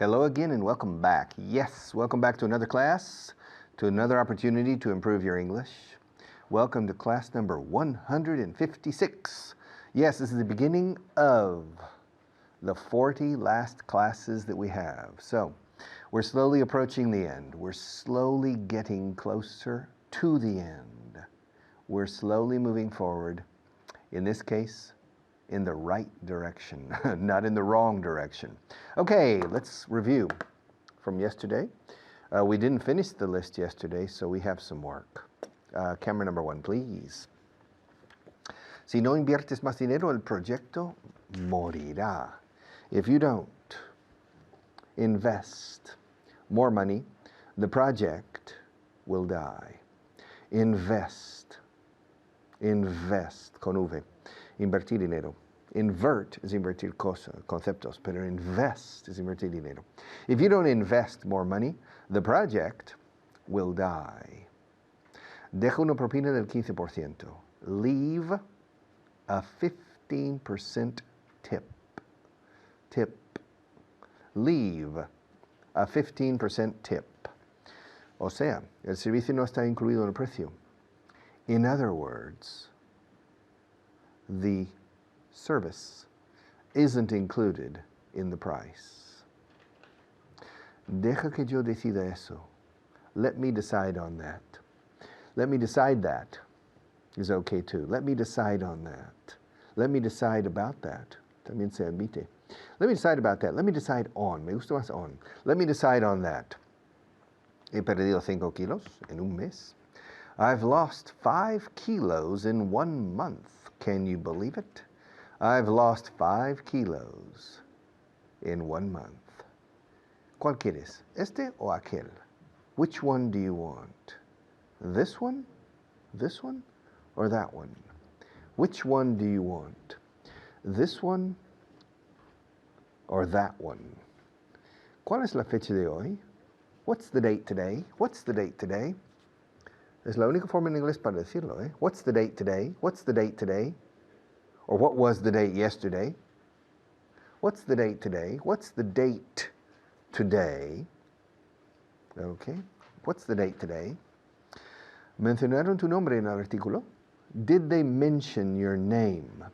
Hello again and welcome back. Yes, welcome back to another class, to another opportunity to improve your English. Welcome to class number 156. Yes, this is the beginning of the 40 last classes that we have. So, we're slowly approaching the end. We're slowly getting closer to the end. We're slowly moving forward, in this case, in the right direction, not in the wrong direction. Okay, let's review from yesterday. We didn't finish the list yesterday, so we have some work. Camera number 1, please. Si no inviertes más dinero, el proyecto morirá. If you don't invest more money, the project will die. Invest. Invest, con V. Invertir dinero. Invert es invertir conceptos, pero invest es invertir dinero. If you don't invest more money, the project will die. Deja una propina del 15%. Leave a 15% tip. Tip. Leave a 15% tip. O sea, el servicio no está incluido en el precio. In other words, the service isn't included in the price. Deja que yo decida eso. Let me decide on that. Let me decide that is okay too. Let me decide on that. Let me decide about that. También se admite. Let me decide about that. Let me decide on. Me gusta más on. Let me decide on that. He perdido 5 kilos en un mes. I've lost 5 kilos in 1 month. Can you believe it? I've lost 5 kilos in 1 month. ¿Cuál quieres? ¿Este o aquel? Which one do you want? This one? This one? Or that one? Which one do you want? This one or that one? ¿Cuál es la fecha de hoy? What's the date today? What's the date today? Es la única forma en inglés para decirlo, ¿eh? What's the date today? What's the date today? Or what was the date yesterday? What's the date today? What's the date today? Okay. What's the date today? ¿Mencionaron tu nombre en el artículo? Did they mention your name?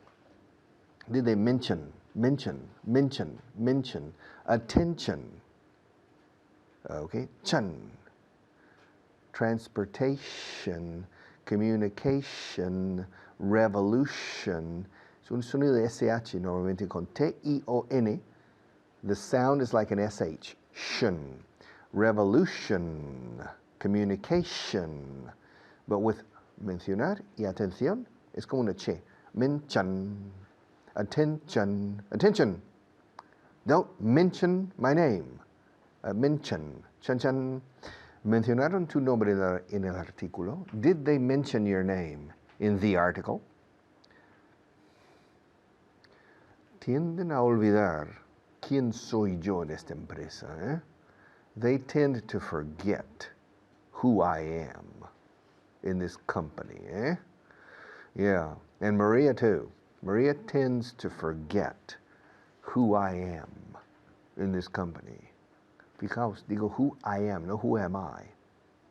Did they mention? Attention. Okay. Chan. Transportation, communication, revolution. Es un sonido de SH normalmente con T-I-O-N. The sound is like an SH. Shun. Revolution. Communication. But with mencionar y atención, es como una che. Mention. Attention. Attention. Don't mention my name. Mention. Chan chan. ¿Mencionaron tu nombre en el artículo? Did they mention your name in the article? Tienden a olvidar quién soy yo en esta empresa. ¿Eh? They tend to forget who I am in this company. Eh? Yeah, and Maria too. Maria tends to forget who I am in this company. Fijaos, digo who I am, no who am I.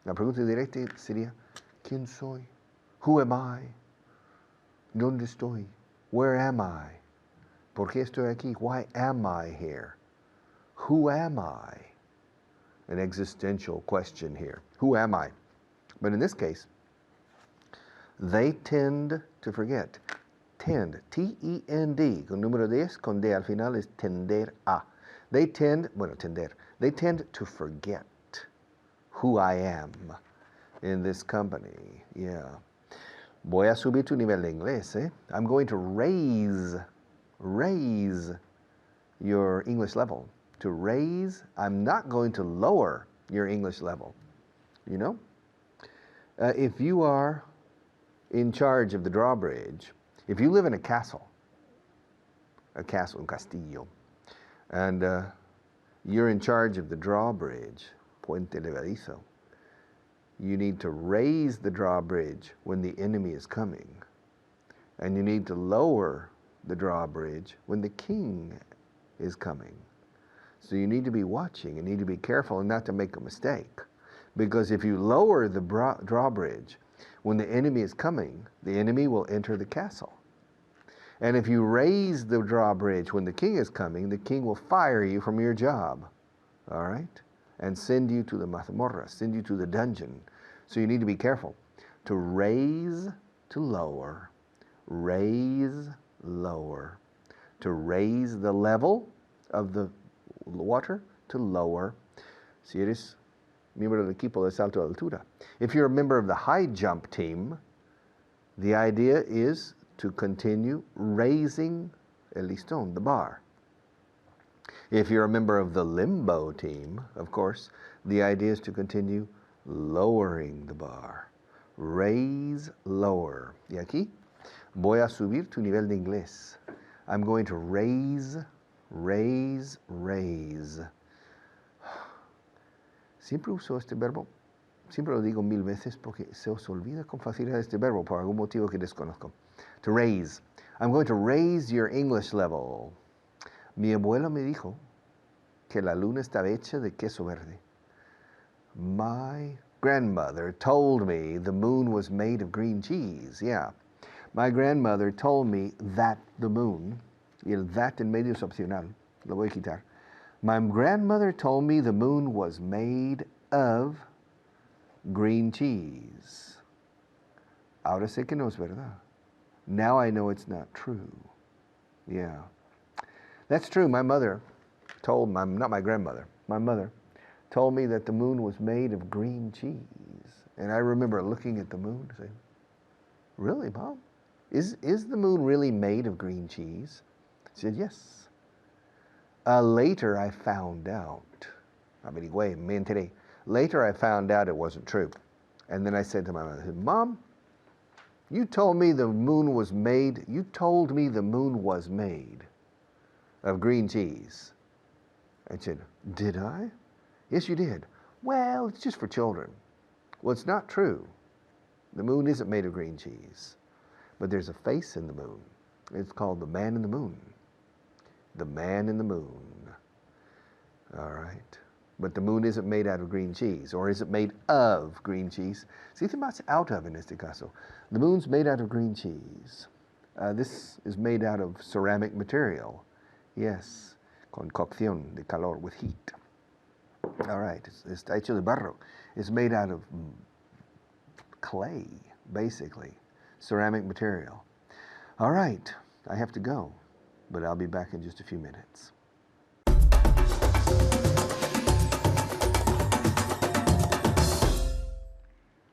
La pregunta directa sería, ¿quién soy? Who am I? ¿Dónde estoy? Where am I? ¿Por qué estoy aquí? Why am I here? Who am I? An existential question here. Who am I? But in this case, they tend to forget. Tend, T-E-N-D, con número 10, con D al final es tender a. They tend to forget who I am in this company. Yeah. Voy a subir tu nivel de inglés, eh? I'm going to raise your English level. To raise, I'm not going to lower your English level. You know? If you are in charge of the drawbridge, if you live in a castle, un castillo, and you're in charge of the drawbridge, puente levadizo, you need to raise the drawbridge when the enemy is coming. And you need to lower the drawbridge when the king is coming. So you need to be watching. You need to be careful and not to make a mistake. Because if you lower the drawbridge, when the enemy is coming, the enemy will enter the castle. And if you raise the drawbridge when the king is coming, the king will fire you from your job. All right? And send you to the mazmorra, send you to the dungeon. So you need to be careful. To raise, to lower. Raise, lower. To raise the level of the water, to lower. Si eres miembro del equipo de salto de altura. If you're a member of the high jump team, the idea is to continue raising el listón, the bar. If you're a member of the limbo team, of course, the idea is to continue lowering the bar. Raise, lower. Y aquí, voy a subir tu nivel de inglés. I'm going to raise, raise, raise. Siempre uso este verbo, siempre lo digo 1000 veces porque se os olvida con facilidad este verbo por algún motivo que desconozco. To raise. I'm going to raise your English level. Mi abuela me dijo que la luna estaba hecha de queso verde. My grandmother told me the moon was made of green cheese. Yeah. My grandmother told me that the moon, y el that en medio es opcional, lo voy a quitar. My grandmother told me the moon was made of green cheese. Ahora sé que no es verdad. Now I know it's not true. Yeah. That's true. My mother told, not my grandmother, my mother told me that the moon was made of green cheese. And I remember looking at the moon and saying, really, Mom? Is the moon really made of green cheese? She said, yes. Later I found out, averigüé, me enteré. Later I found out it wasn't true. And then I said to my mother, Mom, you told me the moon was made of green cheese. I said, did I? Yes, you did. Well, it's just for children. Well, it's not true. The moon isn't made of green cheese. But there's a face in the moon. It's called the man in the moon. The man in the moon. All right. But the moon isn't made out of green cheese. Or is it made of green cheese? Se dice más out of en este caso. The moon's made out of green cheese. This is made out of ceramic material. Yes. Con cocción de calor, with heat. All right. Está hecho de barro. It's made out of clay, basically. Ceramic material. All right. I have to go. But I'll be back in just a few minutes.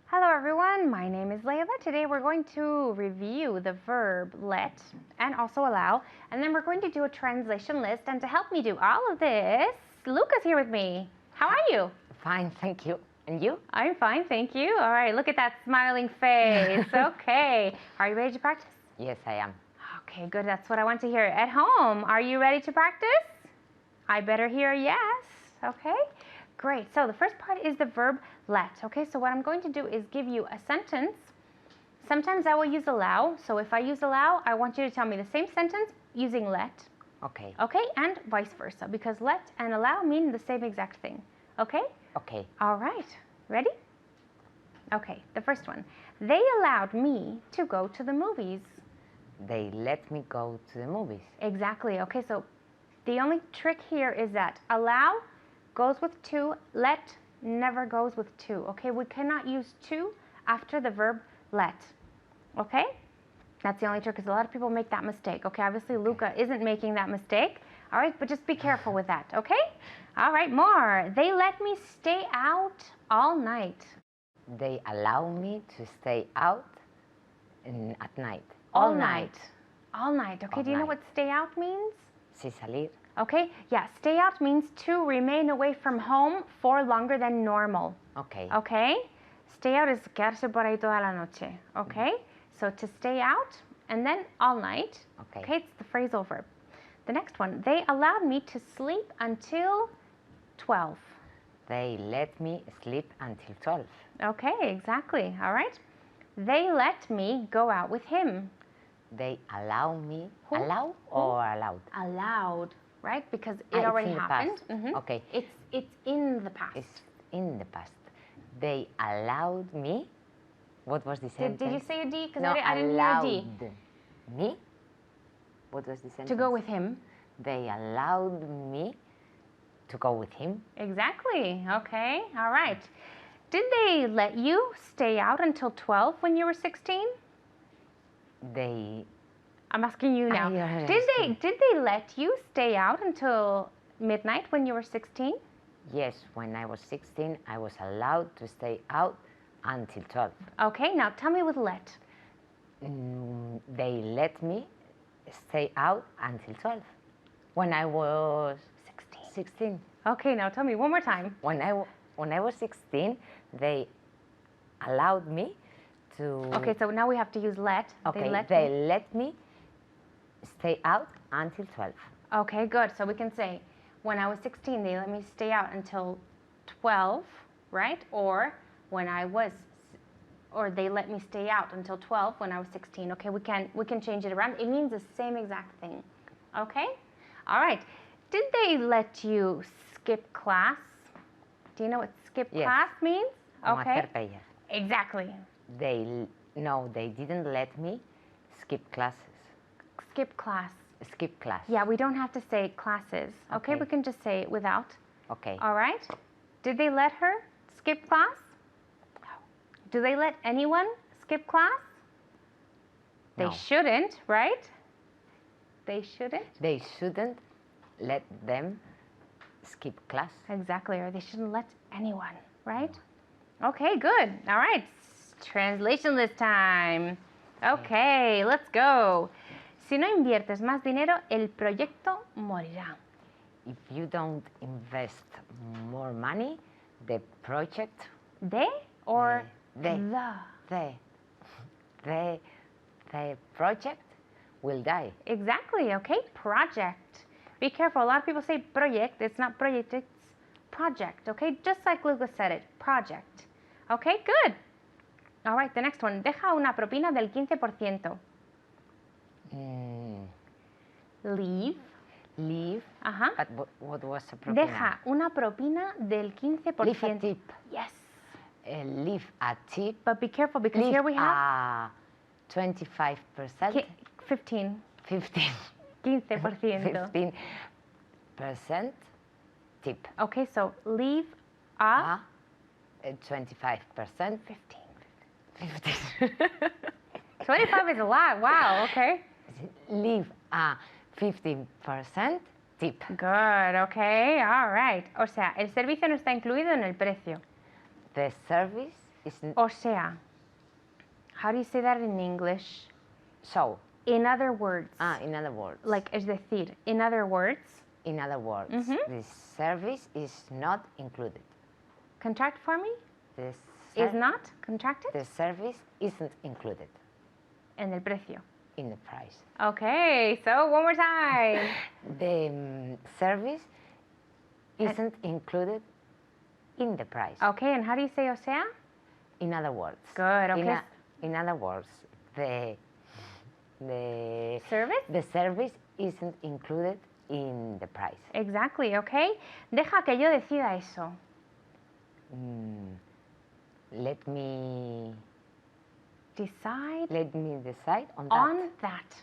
Hello everyone, my name is Layla. Today we're going to review the verb let and also allow, and then we're going to do a translation list. And to help me do all of this, Luca's here with me. How are you? Fine, thank you. And you? I'm fine, thank you. All right, look at that smiling face. Okay, are you ready to practice? Yes, I am. Okay, good, that's what I want to hear. At home, are you ready to practice? I better hear yes. Okay, great. So the first part is the verb let. Okay, so what I'm going to do is give you a sentence. Sometimes I will use allow. So if I use allow, I want you to tell me the same sentence using let. Okay. Okay, and vice versa, because let and allow mean the same exact thing. Okay? Okay. All right, ready? Okay, the first one. They allowed me to go to the movies. They let me go to the movies. Exactly. Okay, so the only trick here is that allow goes with to, let never goes with to. Okay, we cannot use to after the verb let. Okay? That's the only trick, because a lot of people make that mistake. Okay, obviously Luca isn't making that mistake. All right, but just be careful with that, okay? All right, more. They let me stay out all night. They allow me to stay out at night. All night. All night. Okay, All do you know night. what stay out means? Sí, salir. Okay, yeah, stay out means to remain away from home for longer than normal. Okay. Okay? Stay out is quedarse por ahí toda la noche. Okay? So to stay out and then all night. Okay. It's the phrasal verb. The next one, they allowed me to sleep until 12. They let me sleep until 12. Okay, exactly. All right. They let me go out with him. They allow me. Who? Allow or allowed? Allowed. right? Because it It's already in the happened. past. Okay. It's in the past. It's in the past. They allowed me. What was the sentence? Did you say a D? Because No, I didn't hear a D. allowed me. What was the sentence? To go with him. They allowed me to go with him. Exactly. Okay. All right. Did they let you stay out until 12 when you were 16? They I'm asking you now. you're Did they let you stay out until midnight when you were 16? Yes, when I was 16, I was allowed to stay out until 12. Okay. Now tell me with let. They let me stay out until 12. When I was 16. Okay. Now tell me one more time. When I was 16, they allowed me to. Okay. So now we have to use let. Okay, They they let me stay out until 12. Okay, good. So we can say, when I was 16, they let me stay out until 12, right? Or they let me stay out until 12 when I was 16. Okay, we can change it around. It means the same exact thing. Okay? All right. Did they let you skip class? Do you know what skip Yes. class means? Como Okay. hacer paella. Exactly. No, they didn't let me skip classes. Skip class. Skip class. Yeah, we don't have to say classes. Okay, Okay. we can just say it without. Okay. All right. Did they let her skip class? Do they let anyone skip class? They No. shouldn't, right? They shouldn't? They shouldn't let them skip class. Exactly, or they shouldn't let anyone, right? Okay, good. All right. Translation this time. Okay, let's go. Si no inviertes más dinero, el proyecto morirá. If you don't invest more money, the project, ¿De or De. the? the project will die. Exactly, okay? Project. Be careful. A lot of people say project. It's not project, it's project, okay? Just like Lucas said it, project. Okay, good. All right, the next one. Deja una propina del 15%. Leave. Leave. Ajá. But what was a propina? Deja una propina del 15%. Leave a tip. Yes. Leave a tip. But be careful because Leave here we have a 25%. 15. 15. 15%. 15% tip. Okay, so leave a 25%. 15. 15. 25 is a lot. Wow, okay. Leave a 15% tip. Good, okay, all right. O sea, el servicio no está incluido en el precio. The service is O sea, how do you say that in English? so. In other words. In other words. Like, es decir, in other words. In other words, the service is not included. Contract for me? The Is not contracted The service isn't included en el precio. in the price. Okay, so one more time. The service isn't included in the price. Okay, and how do you say o sea? In other words. Good, okay. In other words, the Service? the service isn't included in the price. Exactly, okay. Deja que yo decida eso. Let me Decide decide on that. on that.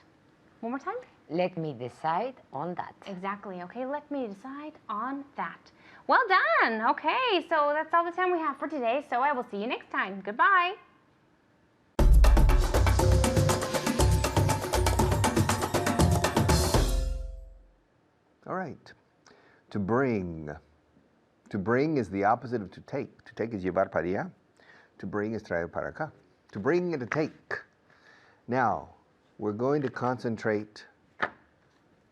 One more time? Let me decide on that. Exactly, okay. Let me decide on that. Well done. Okay, so that's all the time we have for today. So I will see you next time. Goodbye. All right. To bring. To bring is the opposite of to take. To take is llevar para allá. To bring is traer para acá. To bring and to take. Now, we're going to concentrate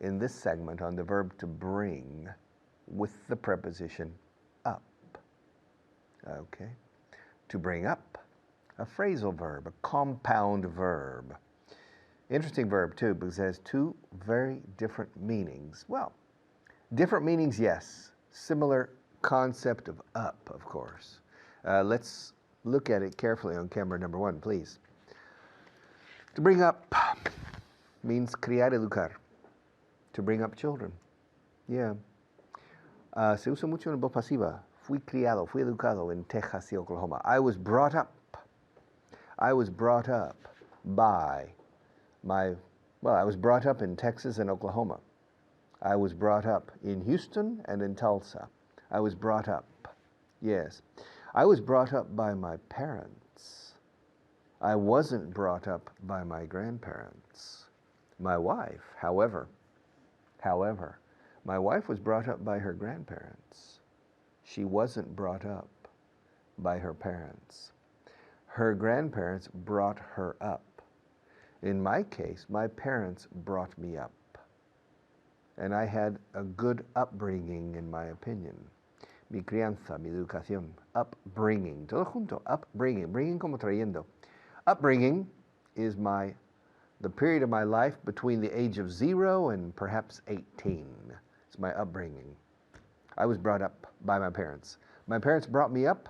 in this segment on the verb to bring with the preposition up. Okay. To bring up. A phrasal verb, a compound verb. Interesting verb too, because it has two very different meanings. Well, different meanings, yes. Similar concept of up, of course. Let's look at it carefully on camera number 1, please. To bring up means criar, educar. To bring up children. Yeah. Se usa mucho en voz pasiva. Fui criado, fui educado en Texas y Oklahoma. I was brought up by I was brought up in Texas and Oklahoma. I was brought up in Houston and in Tulsa. I was brought up. Yes. I was brought up by my parents. I wasn't brought up by my grandparents. My wife, however, my wife was brought up by her grandparents. She wasn't brought up by her parents. Her grandparents brought her up. In my case, my parents brought me up. And I had a good upbringing, in my opinion. Mi crianza, mi educación, upbringing, todo junto, upbringing, bringing como trayendo. Upbringing is the period of my life between the age of 0 and perhaps 18. It's my upbringing. I was brought up by my parents. My parents brought me up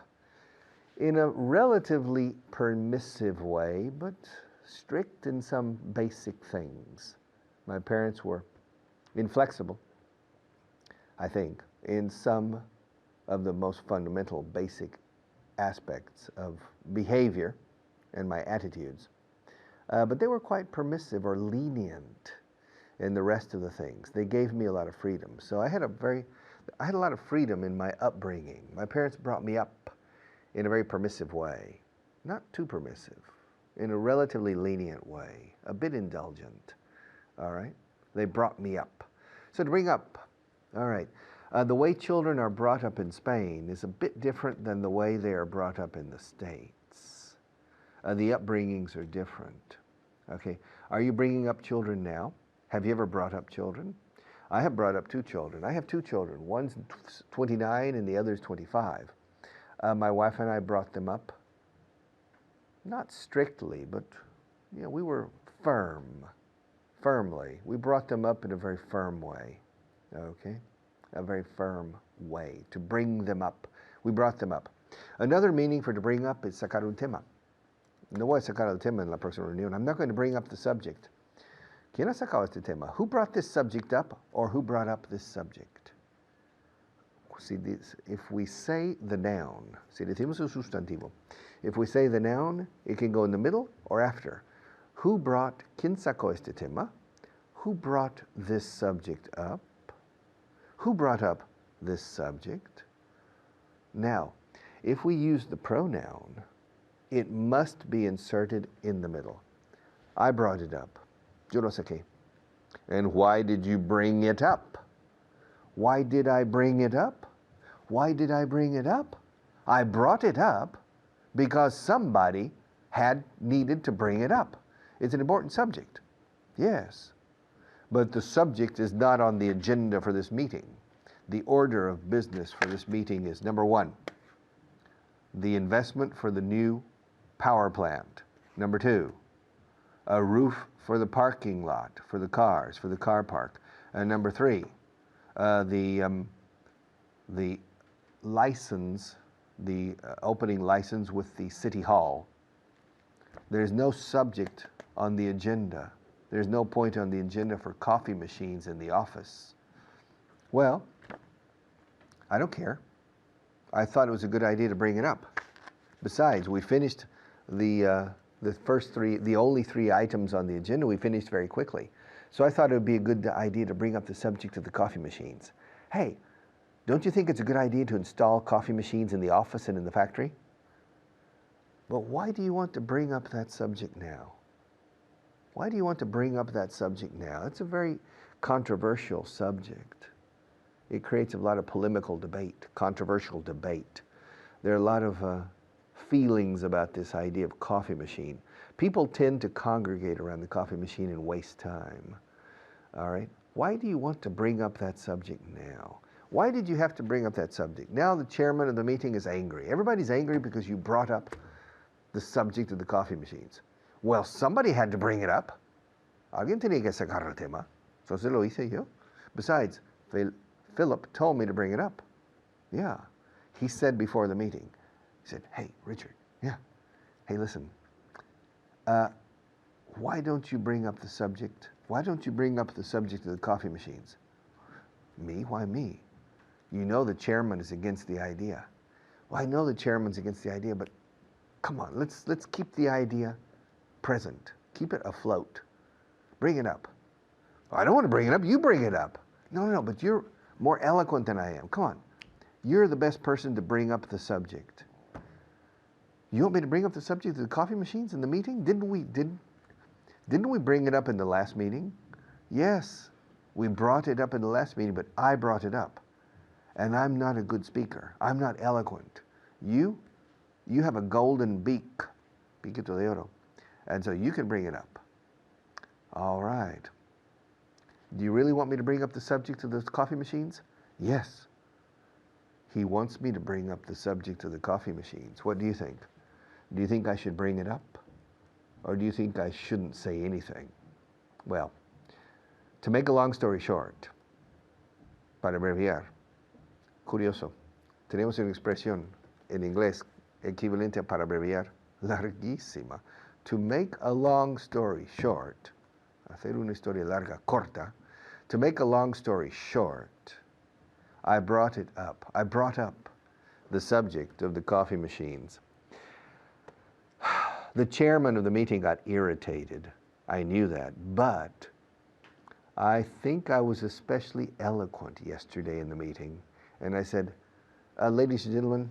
in a relatively permissive way, but strict in some basic things. My parents were inflexible, I think, in some of the most fundamental basic aspects of behavior and my attitudes. But they were quite permissive or lenient in the rest of the things. They gave me a lot of freedom. So I had a lot of freedom in my upbringing. My parents brought me up in a very permissive way, not too permissive, in a relatively lenient way, a bit indulgent, all right? They brought me up. So to bring up, all right, the way children are brought up in Spain is a bit different than the way they are brought up in the States. The upbringings are different. Okay, are you bringing up children now? Have you ever brought up children? I have brought up 2 children. I have 2 children. One's 29 and the other's 25. My wife and I brought them up, not strictly, but we were firmly. We brought them up in a very firm way, okay? A very firm way, to bring them up. We brought them up. Another meaning for to bring up is sacar un tema. No voy a sacar el tema en la próxima reunión. I'm not going to bring up the subject. ¿Quién ha sacado este tema? Who brought this subject up, or who brought up this subject? See, if we say the noun, si decimos el sustantivo, if we say the noun, it can go in the middle or after. ¿Quién sacó este tema? Who brought this subject up? Who brought up this subject? Now, if we use the pronoun, it must be inserted in the middle. I brought it up. Yo lo saqué. And why did you bring it up? Why did I bring it up? Why did I bring it up? I brought it up because somebody had needed to bring it up. It's an important subject. Yes. But the subject is not on the agenda for this meeting. The order of business for this meeting is, number 1, the investment for the new power plant. Number 2, a roof for the parking lot, for the cars, for the car park. And number 3, the license, the opening license with the city hall. There's no subject on the agenda. There's no point on the agenda for coffee machines in the office. Well, I don't care. I thought it was a good idea to bring it up. Besides, we finished the only 3 items on the agenda, we finished very quickly. So I thought it would be a good idea to bring up the subject of the coffee machines. Hey, don't you think it's a good idea to install coffee machines in the office and in the factory? But why do you want to bring up that subject now? Why do you want to bring up that subject now? It's a very controversial subject. It creates a lot of polemical debate, controversial debate. There are a lot of feelings about this idea of coffee machine. People tend to congregate around the coffee machine and waste time. All right? Why do you want to bring up that subject now? Why did you have to bring up that subject? Now the chairman of the meeting is angry. Everybody's angry because you brought up the subject of the coffee machines. Well, somebody had to bring it up. Alguien tenía que sacar el tema. Entonces lo hice yo. Besides, Philip told me to bring it up. Yeah. He said before the meeting, he said, hey, Richard, yeah. Hey, listen, why don't you bring up the subject? Why don't you bring up the subject of the coffee machines? Me? Why me? You know the chairman is against the idea. Well, I know the chairman's against the idea, but come on, let's keep the idea present. Keep it afloat. Bring it up. I don't want to bring it up. You bring it up. No, but you're more eloquent than I am. Come on. You're the best person to bring up the subject. You want me to bring up the subject of the coffee machines in the meeting? Didn't we bring it up in the last meeting? Yes, we brought it up in the last meeting, but I brought it up. And I'm not a good speaker. I'm not eloquent. You have a golden beak, piquito de oro, and so you can bring it up. All right. Do you really want me to bring up the subject of those coffee machines? Yes. He wants me to bring up the subject of the coffee machines. What do you think? Do you think I should bring it up? Or do you think I shouldn't say anything? Well, to make a long story short, para abreviar, curioso, tenemos una expresión en inglés equivalente a para abreviar, larguísima. To make a long story short, hacer una historia larga, corta, to make a long story short, I brought up the subject of the coffee machines. The chairman of the meeting got irritated. I knew that, but I think I was especially eloquent yesterday in the meeting. And I said, ladies and gentlemen,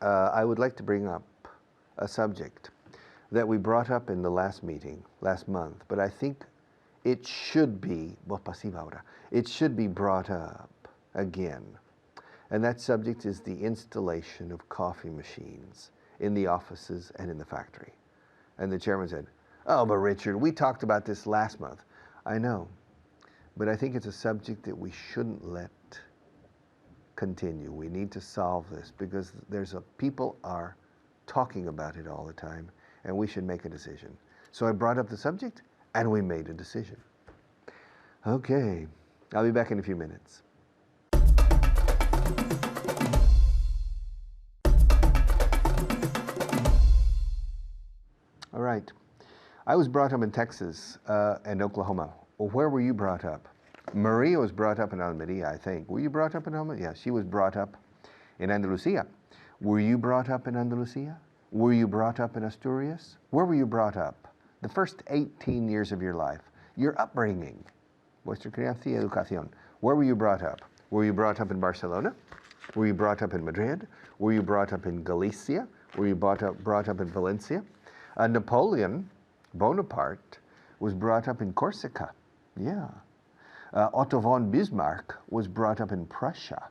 I would like to bring up a subject that we brought up in the last meeting, last month, but I think it should be, it should be brought up again. And that subject is the installation of coffee machines in the offices and in the factory. And the chairman said, oh, but Richard, we talked about this last month. I know, but I think it's a subject that we shouldn't let continue. We need to solve this because people are talking about it all the time, and we should make a decision. So I brought up the subject, and we made a decision. Okay, I'll be back in a few minutes. All right. I was brought up in Texas and Oklahoma. Well, where were you brought up? Maria was brought up in Almeria, I think. Were you brought up in Almeria? Yeah, she was brought up in Andalusia. Were you brought up in Andalusia? Were you brought up in Asturias? Where were you brought up? The first 18 years of your life, your upbringing, vuestra crianza y educación. Where were you brought up? Were you brought up in Barcelona? Were you brought up in Madrid? Were you brought up in Galicia? Were you brought up in Valencia? Napoleon Bonaparte was brought up in Corsica. Yeah. Otto von Bismarck was brought up in Prussia.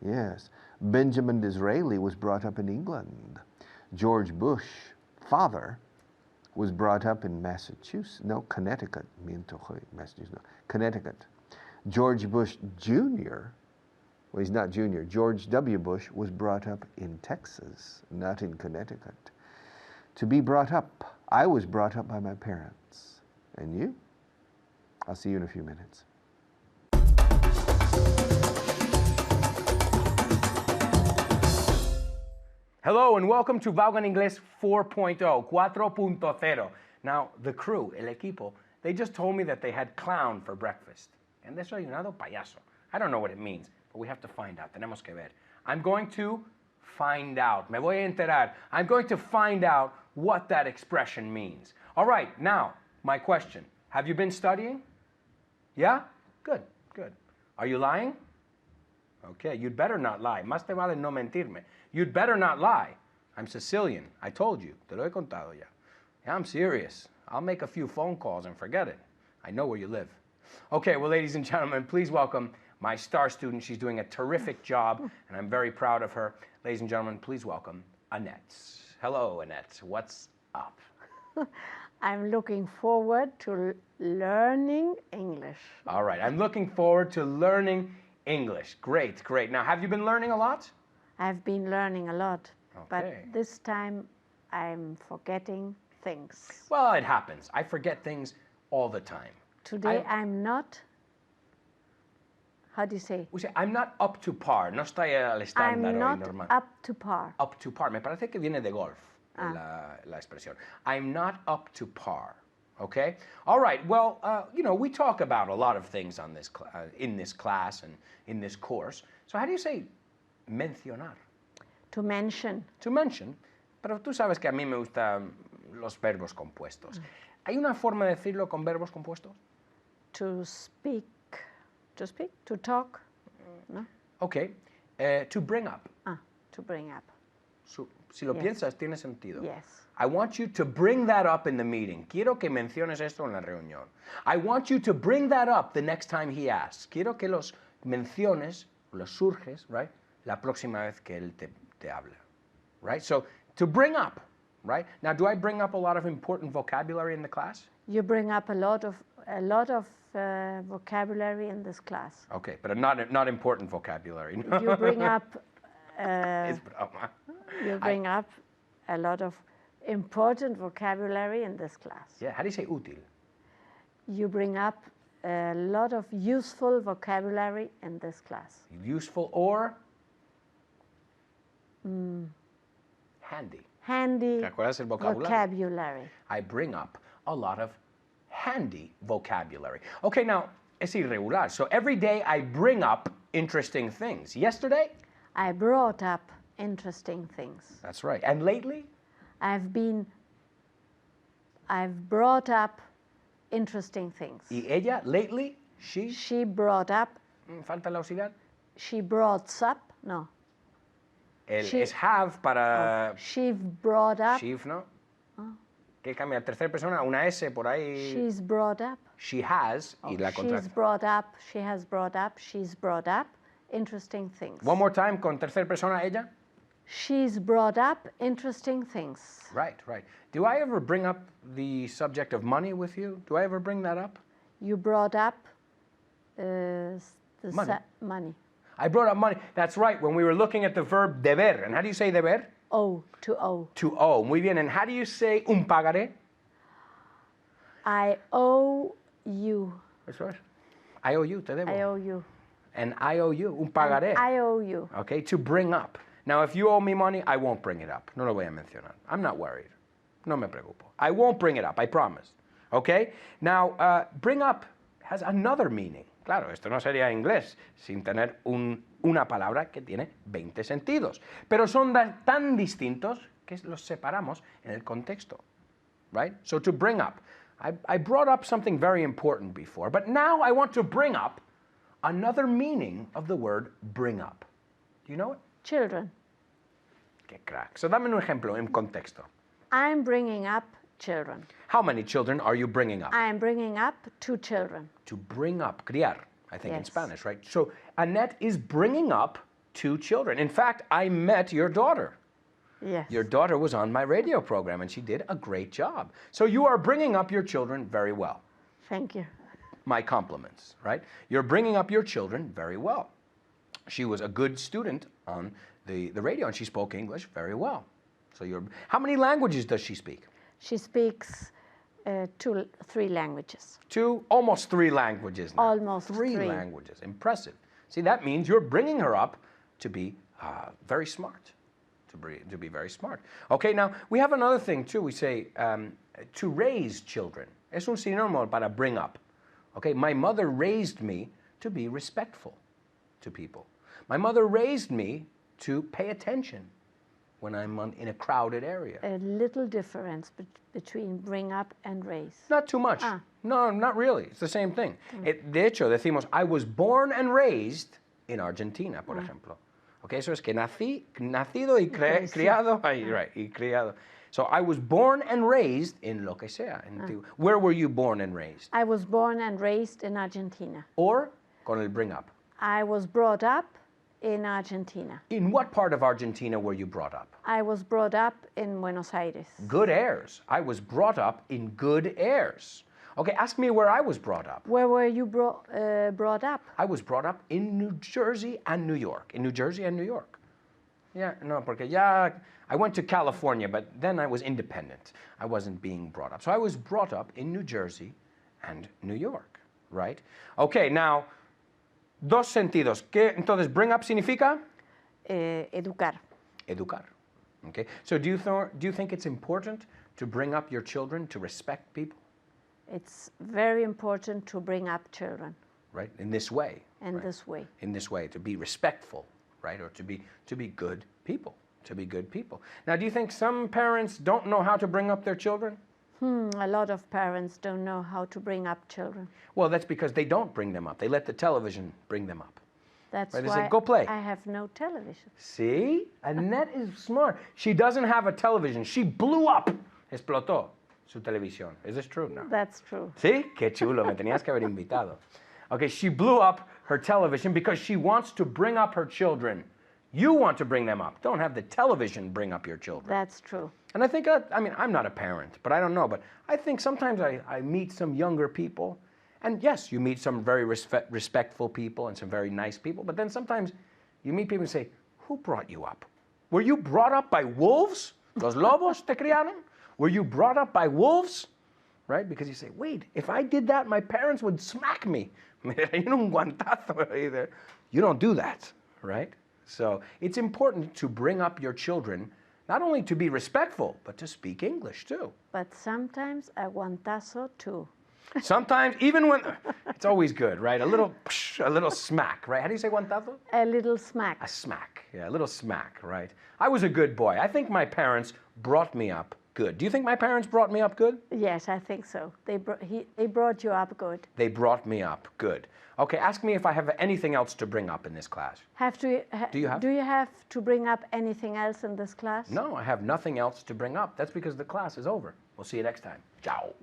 Yes. Benjamin Disraeli was brought up in England. George Bush, father, was brought up in Connecticut. Connecticut. George Bush Jr., well, he's not junior. George W. Bush was brought up in Texas, not in Connecticut. To be brought up, I was brought up by my parents. And you? I'll see you in a few minutes. Hello and welcome to Vaughan English 4.0. Now, the crew, el equipo, they just told me that they had clown for breakfast. And desayunado payaso. I don't know what it means, but we have to find out. Tenemos que ver. I'm going to find out. Me voy a enterar. I'm going to find out what that expression means. All right, now, my question. Have you been studying? Yeah? Good, good. Are you lying? Okay, you'd better not lie. Más te vale no mentirme. You'd better not lie. I'm Sicilian. I told you. Te lo he contado ya. Yeah, I'm serious. I'll make a few phone calls and forget it. I know where you live. Okay, well, ladies and gentlemen, please welcome my star student. She's doing a terrific job, and I'm very proud of her. Ladies and gentlemen, please welcome Annette. Hello, Annette. What's up? I'm looking forward to learning English. All right, I'm looking forward to learning English. Great, great. Now, have you been learning a lot? I've been learning a lot, but Okay. this time I'm forgetting things. Well, it happens. I forget things all the time. Today I'm not, how do you say? We say, I'm not up to par. No estoy al estándar I'm hoy not normal. up to par. Up to par. Me parece que viene de golf la expresión. I'm not up to par. Okay? All right, well, we talk about a lot of things on this in this class and in this course. So how do you say mencionar? To mention. To mention, pero tú sabes que a mí me gustan los verbos compuestos. ¿Hay una forma de decirlo con verbos compuestos? To speak. To speak? To talk? No? Ok. To bring up. To bring up. Si lo Yes. piensas, tiene sentido. Yes. I want you to bring that up in the meeting. Quiero que menciones esto en la reunión. I want you to bring that up the next time he asks. Quiero que los menciones, los surges, right? La próxima vez que él te habla. Right? So, to bring up, right? Now, do I bring up a lot of important vocabulary in the class? You bring up a lot of vocabulary in this class. Okay, but not important vocabulary. You bring up Es broma. you bring up a lot of important vocabulary in this class. Yeah, how do you say útil? You bring up a lot of useful vocabulary in this class. Useful or handy. Handy ¿Te acuerdas el vocabulario? vocabulary. I bring up a lot of handy vocabulary. Okay, now, es irregular. So every day I bring up interesting things. Yesterday? I brought up interesting things. That's right. And lately? I've brought up interesting things. Y ella, lately? She? She brought up, Falta la auxiliar. she brought up, no. She- Es have para She brought up, she've, ¿no? Que cambia tercera persona, una S por ahí. she's brought up. She has, y la She's contracción. brought up, she has brought up, she's brought up interesting things. One more time con tercera persona, ella. She's brought up interesting things. Right, right. Do I ever bring up the subject of money with you? Do I ever bring that up? You brought up the Money. money. I brought up money. That's right, when we were looking at the verb deber. And how do you say deber? Owe, to owe. To owe. Muy bien. And how do you say un pagaré? I owe you. Eso es. I owe you, te debo. I owe you. And I owe you, un pagaré. I owe you. Okay, to bring up. Now, if you owe me money, I won't bring it up. No lo voy a mencionar. I'm not worried. No me preocupo. I won't bring it up, I promise. Okay? Now, bring up has another meaning. Claro, esto no sería inglés sin tener una palabra que tiene 20 sentidos. Pero son tan distintos que los separamos en el contexto. Right? So to bring up. I brought up something very important before, but now I want to bring up another meaning of the word bring up. Do you know it? Children. Qué crack. So dame un ejemplo en contexto. I'm bringing up children. How many children are you bringing up? I'm bringing up 2 children. To bring up, criar, I think in Yes. Spanish, right? So Annette is bringing up 2 children. In fact, I met your daughter. Yes. Your daughter was on my radio program and she did a great job. So you are bringing up your children very well. Thank you. My compliments, right? You're bringing up your children very well. She was a good student on the radio and she spoke English very well. So how many languages does she speak? She speaks 3 languages. 2, almost 3 languages now. Almost 3 3. languages. Impressive. See, that means you're bringing her up to be very smart. To be very smart. Okay, now we have another thing too. We say to raise children. Es un sinónimo para bring up. Okay, my mother raised me to be respectful to people. My mother raised me to pay attention when I'm in a crowded area. A little difference between bring up and raise. Not too much. No, not really. It's the same thing. De hecho, decimos, I was born and raised in Argentina, por ejemplo. Okay, eso es que nacido y criado, right, y criado. So I was born and raised in lo que sea. Where were you born and raised? I was born and raised in Argentina. Or, con el bring up. I was brought up in Argentina. In what part of Argentina were you brought up? I was brought up in Buenos Aires. Good airs. I was brought up in good airs. Okay, ask me where I was brought up. Where were you brought up? I was brought up in New Jersey and New York. In New Jersey and New York. Yeah, no, porque ya, I went to California, but then I was independent. I wasn't being brought up. So I was brought up in New Jersey and New York, right? Okay, now, dos sentidos. ¿Qué, entonces, bring up significa? Educar. Educar. Okay, so do you think it's important to bring up your children to respect people? It's very important to bring up children right? In this way. in right? this way. In this way, to be respectful, right? Or to be good people, to be good people. Now, do you think some parents don't know how to bring up their children? A lot of parents don't know how to bring up children. Well, that's because they don't bring them up. They let the television bring them up. That's Right, they why say, "Go play." I have no television. See? Annette is smart. She doesn't have a television. She blew up. Explotó su televisión. Is this true? No. That's true. ¿Sí? Qué chulo. Me tenías que haber invitado. Okay, she blew up her television because she wants to bring up her children. You want to bring them up. Don't have the television bring up your children. That's true. And I think, I mean, I'm not a parent, but I don't know. But I think sometimes I meet some younger people. And yes, you meet some very respectful people and some very nice people. But then sometimes you meet people and say, who brought you up? Were you brought up by wolves? Los lobos te criaron? Were you brought up by wolves? Right? Because you say, wait, if I did that, my parents would smack me. Me darían un guantazo either. You don't do that, right? So it's important to bring up your children, not only to be respectful, but to speak English too. But sometimes a guantazo too. Sometimes, even when, it's always good, right? A little smack, right? How do you say guantazo? A little smack. A smack, yeah, a little smack, right? I was a good boy. I think my parents brought me up good. Do you think my parents brought me up good? Yes, I think so. They brought you up good. They brought me up good. Okay, ask me if I have anything else to bring up in this class. Do you have? Do you have to bring up anything else in this class? No, I have nothing else to bring up. That's because the class is over. We'll see you next time. Ciao.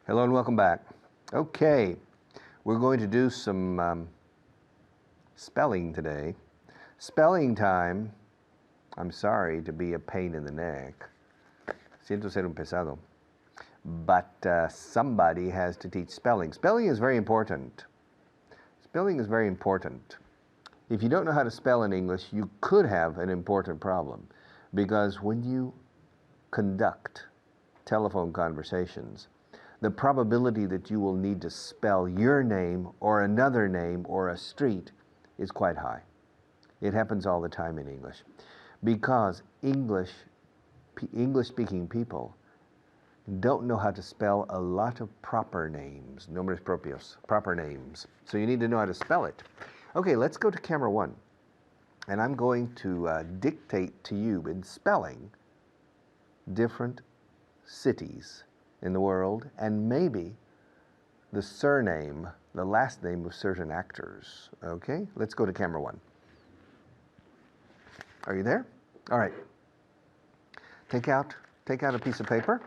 Hello and welcome back. Okay, we're going to do some spelling today. Spelling time. I'm sorry to be a pain in the neck. Siento ser un pesado. But somebody has to teach spelling. Spelling is very important. Spelling is very important. If you don't know how to spell in English, you could have an important problem. Because when you conduct telephone conversations, the probability that you will need to spell your name or another name or a street is quite high. It happens all the time in English. Because English-speaking people don't know how to spell a lot of proper names, nombres propios, proper names. So you need to know how to spell it. Okay, let's go to camera 1. And I'm going to dictate to you in spelling different cities in the world and maybe the surname, the last name of certain actors. Okay, let's go to camera 1. Are you there? All right. Take out a piece of paper,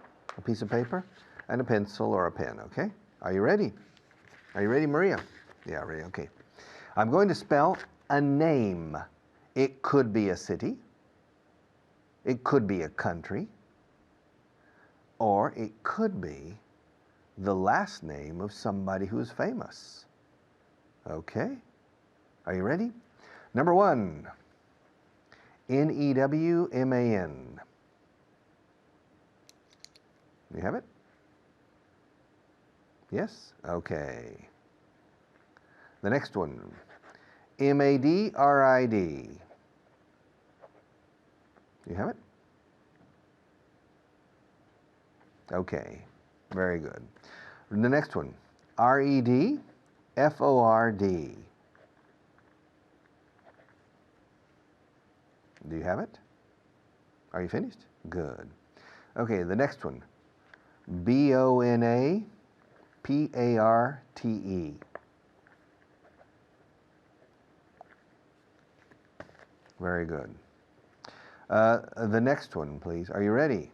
and a pencil or a pen, okay? Are you ready? Are you ready, Maria? Yeah, ready, okay. I'm going to spell a name. It could be a city, it could be a country, or it could be the last name of somebody who is famous. Okay? Are you ready? Number 1. N-E-W-M-A-N. You have it? Yes? Okay. The next one. M-A-D-R-I-D. You have it? Okay. Very good. The next one. R-E-D-F-O-R-D. Do you have it? Are you finished? Good. Okay, the next one. B-O-N-A-P-A-R-T-E. Very good. The next one, please. Are you ready?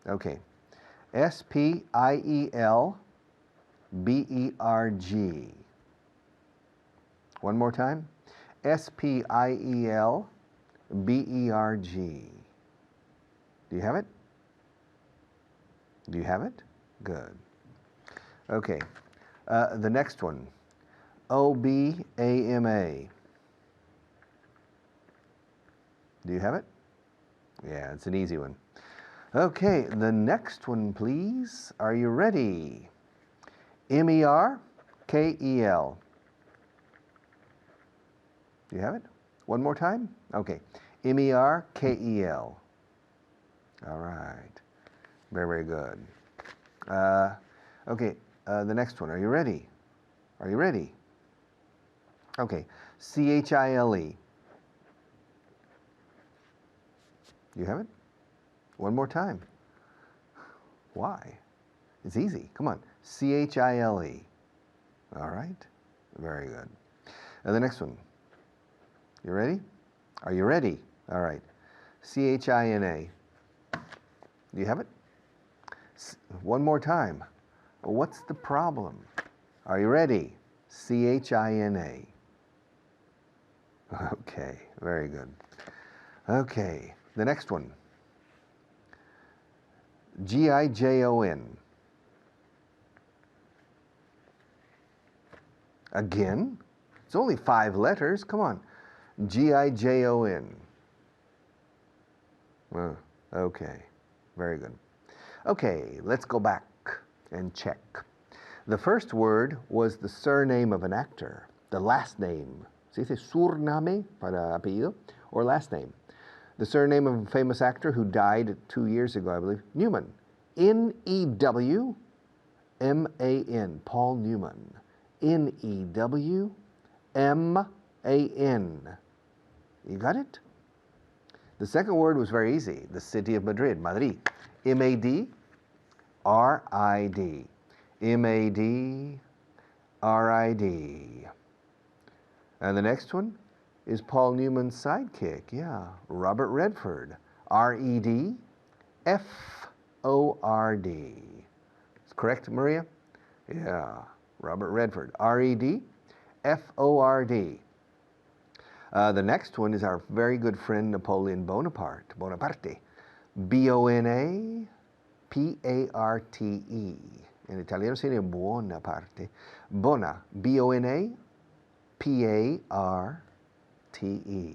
Okay. S-P-I-E-L-B-E-R-G. One more time. S-P-I-E-L-B-E-R-G. Do you have it? Do you have it? Good. Okay. The next one. O-B-A-M-A. Do you have it? Yeah, it's an easy one. Okay, the next one, please. Are you ready? M-E-R-K-E-L. Do you have it? One more time? Okay. M-E-R-K-E-L. All right. Very, very good. Okay, the next one. Are you ready? Are you ready? Okay, C-H-I-L-E. You have it? One more time. Why? It's easy. Come on. C-H-I-L-E. All right. Very good. And the next one. You ready? Are you ready? All right. C-H-I-N-A. Do you have it? One more time. What's the problem? Are you ready? C-H-I-N-A. Okay. Very good. Okay. The next one. G-I-J-O-N. Again? It's only 5 letters. Come on. G-I-J-O-N. Okay. Very good. Okay, let's go back and check. The first word was the surname of an actor. The last name. ¿Se dice surname para apellido? Or last name. The surname of a famous actor who died 2 years ago, I believe. Newman. N-E-W-M-A-N. Paul Newman. N-E-W-M-A-N. You got it? The second word was very easy. The city of Madrid. Madrid. M-A-D-R-I-D. M-A-D-R-I-D. And the next one is Paul Newman's sidekick. Yeah, Robert Redford. R-E-D-F-O-R-D. Is correct, Maria? Yeah, Robert Redford. R-E-D-F-O-R-D. The next one is our very good friend Napoleon Bonaparte. Bonaparte. B-O-N-A-P-A-R-T-E. En italiano sería Buonaparte. Bona. B-O-N-A-P-A-R-T-E.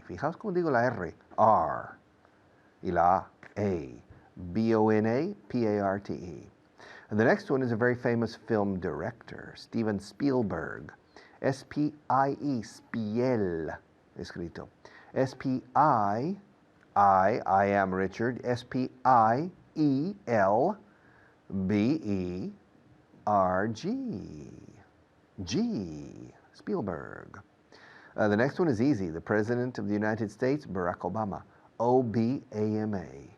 Fijaos cómo digo la R. R. Y la A. B-O-N-A-P-A-R-T-E. And the next one is a very famous film director, Steven Spielberg. S-P-I-E. Spiel. Escrito. S-P-I. I am Richard. S-P-I-E-L-B-E-R-G. G. Spielberg. The next one is easy. The President of the United States, Barack Obama. O-B-A-M-A.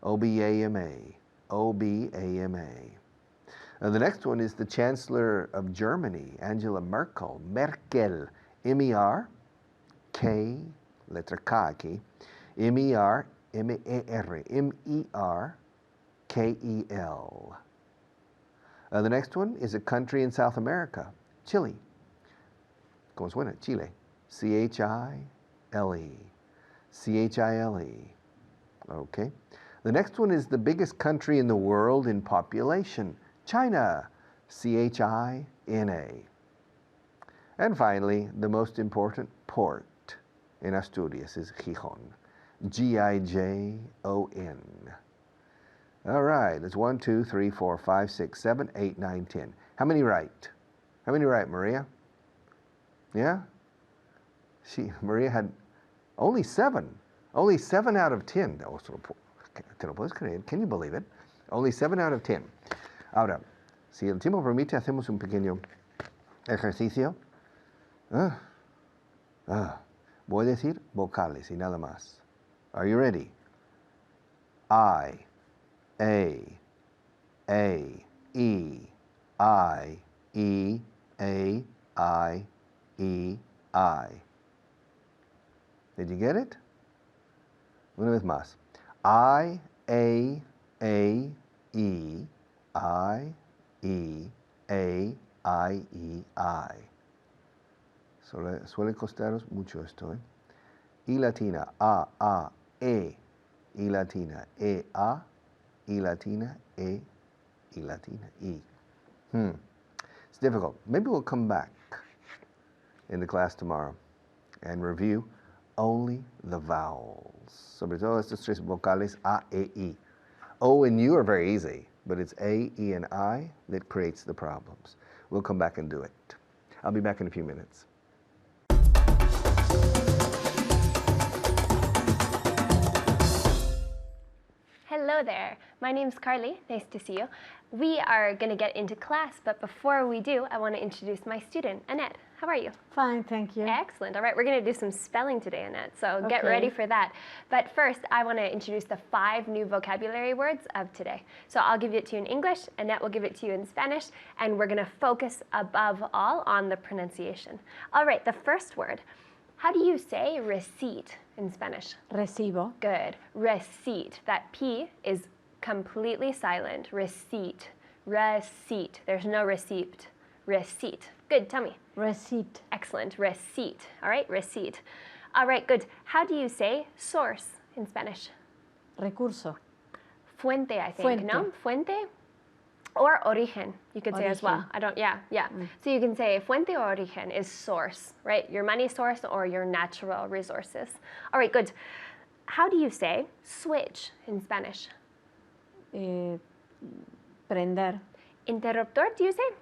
O-B-A-M-A. O-B-A-M-A. The next one is the Chancellor of Germany, Angela Merkel. Merkel. M-E-R-K, letra K aquí. M-E-R-M-E-R. M-E-R-K-E-L. The next one is a country in South America, Chile. ¿Cómo suena? Chile. C-H-I-L-E. C-H-I-L-E. Okay. The next one is the biggest country in the world in population, China. C-H-I-N-A. And finally, the most important port in Asturias is Gijón. G-I-J-O-N. All right, that's 1, 2, 3, 4, 5, 6, 7, 8, 9, 10. How many right? How many right, Maria? Yeah? Maria had only 7. Only 7 out of 10. ¿Te lo puedes creer? Can you believe it? Only 7 out of 10. Ahora, si el tiempo permite, hacemos un pequeño ejercicio. Voy a decir vocales y nada más. Are you ready? I, A, E, I, E, A, I, E, I. Did you get it? Una vez más. I, A, E, I, E, A, I, E, I. Suele costaros mucho esto, ¿eh? I latina, A, E. I latina, E, A. I latina, E. I latina, E. It's difficult. Maybe we'll come back in the class tomorrow and review only the vowels. Sobre todo estos 3 vocales, A, E, I. O and U are very easy, but it's A, E, and I that creates the problems. We'll come back and do it. I'll be back in a few minutes. Hello there. My name's Carly. Nice to see you. We are going to get into class, but before we do, I want to introduce my student, Annette. How are you? Fine, thank you. Excellent. All right, we're going to do some spelling today, Annette, so get Okay. ready for that. But first, I want to introduce the 5 new vocabulary words of today. So I'll give it to you in English, Annette will give it to you in Spanish, and we're going to focus above all on the pronunciation. All right, the first word. How do you say receipt in Spanish? Recibo. Good. Receipt. That P is completely silent. Receipt. Receipt. There's no receipt. Receipt. Good. Tell me. Receipt. Excellent. Receipt. All right. Receipt. All right. Good. How do you say source in Spanish? Recurso. Fuente, I think. Fuente. No? Fuente? Or origen, you could say as well. Origen. Yeah. So you can say fuente or origen is source, right? Your money source or your natural resources. All right, good. How do you say switch in Spanish? Prender. Interruptor, do you say?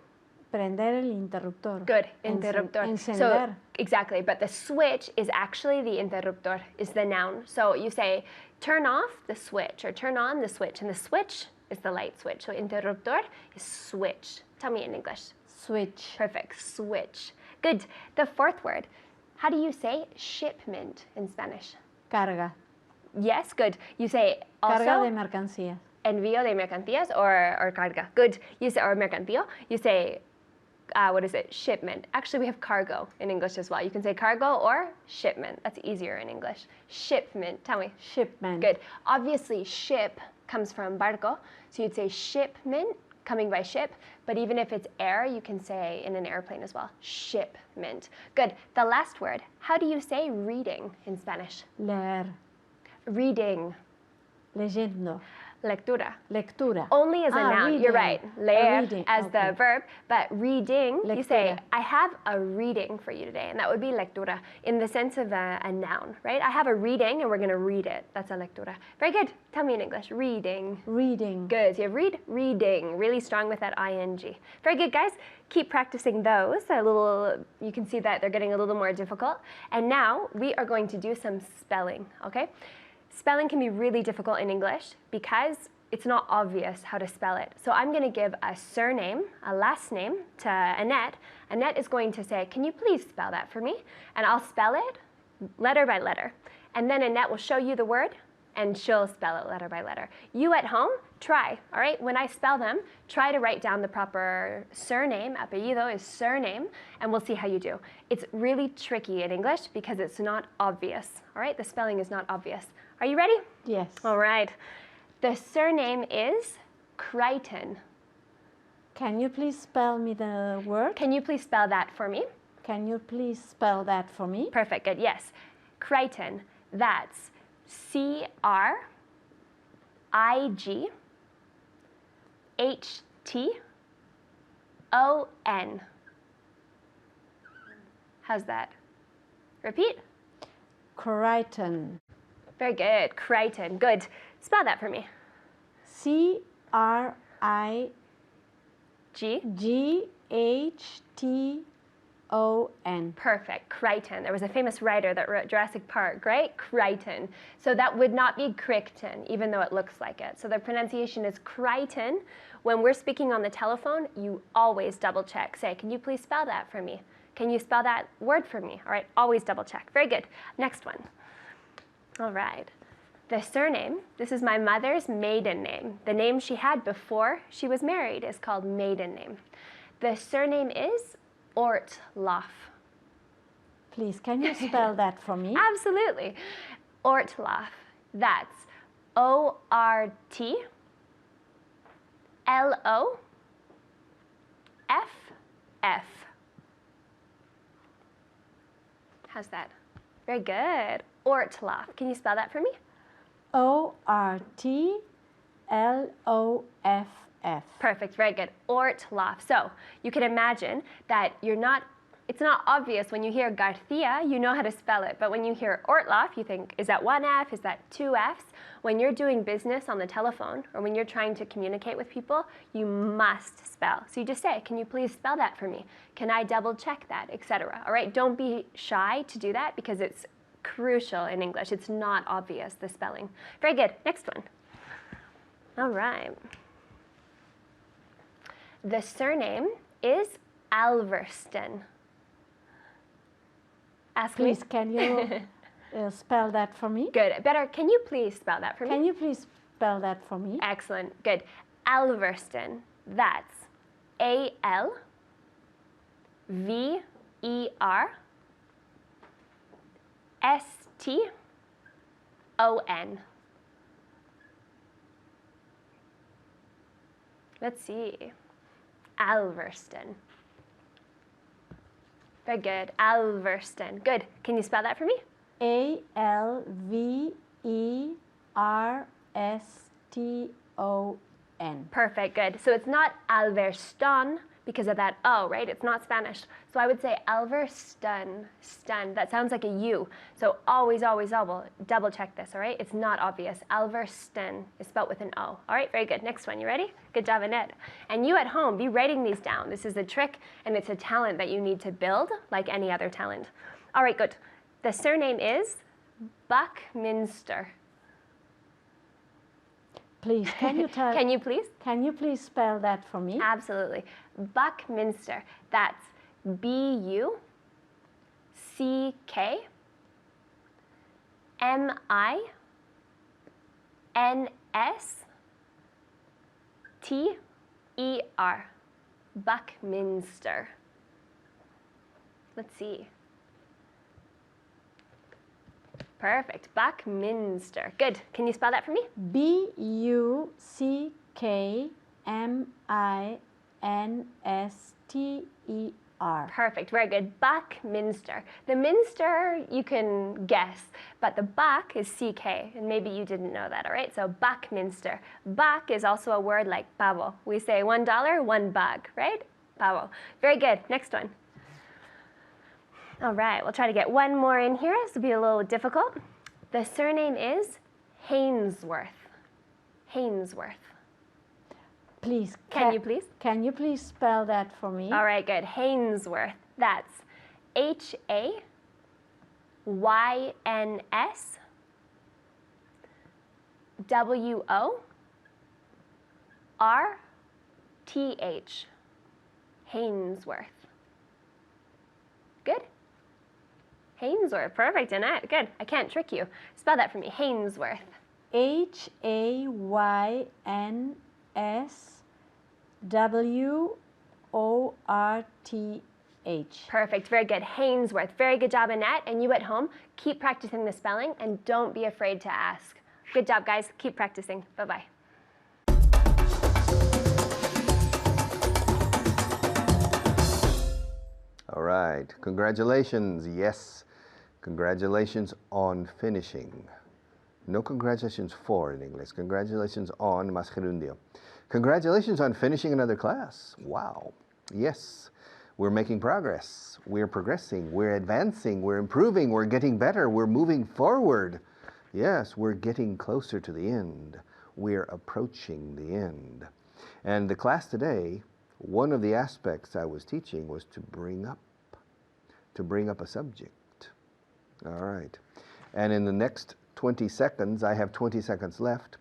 Prender el interruptor. Good, interruptor. Encender. So, exactly, but the switch is actually the interruptor, is the noun. So you say turn off the switch or turn on the switch, and the switch is the light switch. So interruptor is switch. Tell me in English. Switch. Perfect, switch. Good. The 4th word. How do you say shipment in Spanish? Carga. Yes, good. You say also Carga de mercancías. envío de mercancías or carga. Good. You say or mercantillo. You say what is it? Shipment. Actually, we have cargo in English as well. You can say cargo or shipment. That's easier in English. Shipment. Tell me. Shipment. Good. Obviously, ship comes from barco, so you'd say shipment, coming by ship, but even if it's air, you can say in an airplane as well. Shipment. Good. The last word. How do you say reading in Spanish? Leer. Reading. Leyendo. Lectura. Lectura. Only as a noun. You're reading. right. Leer Reading, as okay. the verb, but reading, you say, Lectura. I have a reading for you today, and that would be lectura in the sense of a noun, right? I have a reading, and we're going to read it. That's a lectura. Very good. Tell me in English. Reading. Reading. Good. So you have read, reading. Really strong with that ing. Very good, guys. Keep practicing those. You can see that they're getting a little more difficult. And now we are going to do some spelling, okay? Spelling can be really difficult in English because it's not obvious how to spell it. So I'm going to give a surname, a last name to Annette. Annette is going to say, can you please spell that for me? And I'll spell it letter by letter. And then Annette will show you the word and she'll spell it letter by letter. You at home, try, all right? When I spell them, try to write down the proper surname. Apellido is surname, and we'll see how you do. It's really tricky in English because it's not obvious, all right? The spelling is not obvious. Are you ready? Yes. All right. The surname is Crichton. Can you please spell me the word? Can you please spell that for me? Can you please spell that for me? Perfect, good, yes. Crichton, that's C-R-I-G-H-T-O-N. How's that? Repeat. Crichton. Very good, Crichton. Good. Spell that for me. C-R-I-G-H-T-O-N. Perfect, Crichton. There was a famous writer that wrote Jurassic Park, right? Crichton. So that would not be Crichton, even though it looks like it. So the pronunciation is Crichton. When we're speaking on the telephone, you always double check. Say, can you please spell that for me? Can you spell that word for me? All right, always double check. Very good. Next one. All right. The surname, this is my mother's maiden name. The name she had before she was married is called maiden name. The surname is Ortloff. Please, can you spell that for me? Absolutely. Ortloff. That's O-R-T-L-O-F-F. How's that? Very good. Ortloff. Can you spell that for me? O-R-T-L-O-F-F. Perfect, very good. Ortloff. So you can imagine that it's not obvious when you hear Garcia, you know how to spell it. But when you hear Ortloff, you think, is that one F? Is that two Fs? When you're doing business on the telephone or when you're trying to communicate with people, you must spell. So you just say, can you please spell that for me? Can I double check that, etc. All right, don't be shy to do that because it's crucial in English. It's not obvious, the spelling. Very good. Next one. All right. The surname is Alverston. Ask Please, me. can you spell that for me? Good. Better, can you please spell that for me? Can you please spell that for me? Excellent. Good. Alverston. That's Alverston. Let's see. Alverston. Very good. Alverston. Good. Can you spell that for me? Alverston. Perfect. Good. So it's not Alverston because of that O, right? It's not Spanish. So I would say Alverston. Stun. That sounds like a U. So always double check this, all right? It's not obvious. Alverston is spelled with an O. All right, very good. Next one. You ready? Good job, Annette. And you at home, be writing these down. This is a trick, and it's a talent that you need to build like any other talent. All right, good. The surname is Buckminster. Please, can you tell? Can you please? Can you please spell that for me? Absolutely. Buckminster. That's Buckminster. Buckminster. Let's see. Perfect. Buckminster. Good. Can you spell that for me? Buckminster. Perfect. Very good. Buckminster. The minster you can guess, but the buck is CK, and maybe you didn't know that, all right? So Buckminster. Buck is also a word like pavo. We say $1, 1 buck, right? Pavo. Very good. Next one. All right, we'll try to get one more in here. This will be a little difficult. The surname is Hainsworth. Hainsworth. Please. Can you please? Can you please spell that for me? All right, good. Hainsworth. That's HAYNSWORTH. Hainsworth. Good? Hainsworth. Perfect, Annette. Good. I can't trick you. Spell that for me. Hainsworth. HAYNSWORTH. Perfect. Very good. Hainsworth. Very good job, Annette. And you at home, keep practicing the spelling and don't be afraid to ask. Good job, guys. Keep practicing. Bye-bye. All right. Congratulations. Yes. Congratulations on finishing. No congratulations for in English. Congratulations on más gerundio. Congratulations on finishing another class. Wow. Yes. We're making progress. We're progressing. We're advancing. We're improving. We're getting better. We're moving forward. Yes, we're getting closer to the end. We're approaching the end. And the class today, one of the aspects I was teaching was to bring up a subject. All right. And in the next 20 seconds, I have 20 seconds left,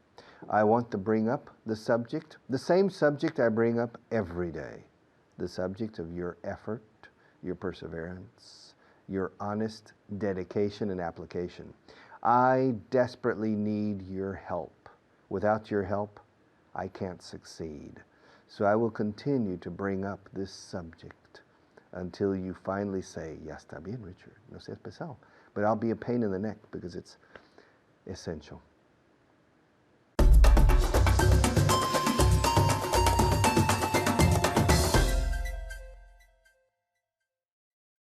I want to bring up the subject, the same subject I bring up every day, the subject of your effort, your perseverance, your honest dedication and application. I desperately need your help. Without your help, I can't succeed. So I will continue to bring up this subject until you finally say, ya está bien, Richard, no seas pesado. But I'll be a pain in the neck because it's essential.